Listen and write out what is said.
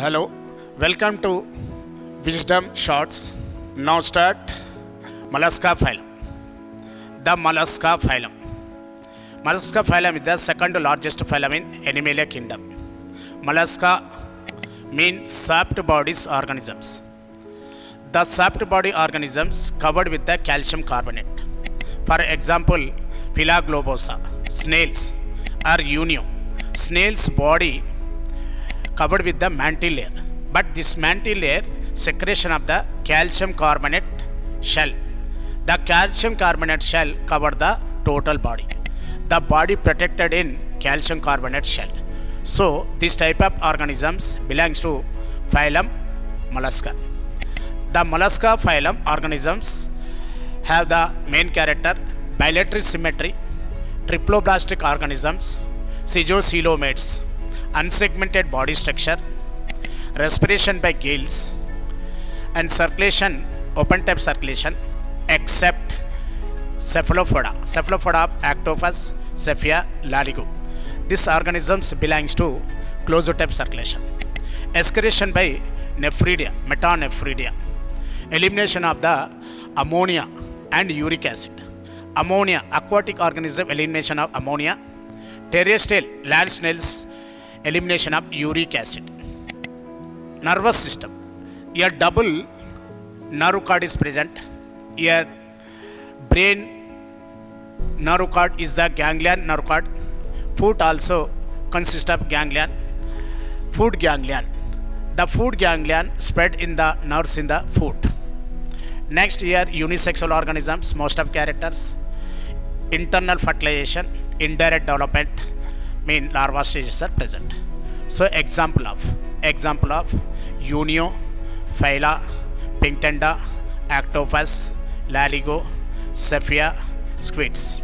Hello, welcome to Wisdom Shorts. Now start Mollusca phylum. The Mollusca phylum. Mollusca phylum is the second largest phylum in Animalia kingdom. Mollusca means soft bodies organisms. The soft body organisms covered with the calcium carbonate. For example, Phyla globosa, snails, or Unio. Snail's body covered with the mantle layer, but this mantle layer secretion of the calcium carbonate shell. The calcium carbonate shell covered the total body. The body protected in calcium carbonate shell. So this type of organisms belongs to phylum Mollusca. The Mollusca phylum organisms have the main character bilateral symmetry, triploblastic organisms, schizocoelomates, unsegmented body structure, respiration by gills, and circulation, open type circulation, except cephalopoda of octopus, Cephia, laligo. These organisms belongs to closed type circulation. Excretion by nephridia, metanephridia. Elimination of the ammonia and uric acid. Ammonia, aquatic organism elimination of ammonia. Terrestrial, land snails elimination of uric acid. Nervous system. A double nerve cord is present. A brain nerve cord is the ganglion nerve cord. Foot also consists of ganglion. Foot ganglion. The foot ganglion spread in the nerves in the foot. Next, here unisexual organisms, most of characters. Internal fertilization, indirect development, mean larva stages are present. So example of Unio, Phyla, Pinctenda, Octopus, Laligo, Cephia, squids.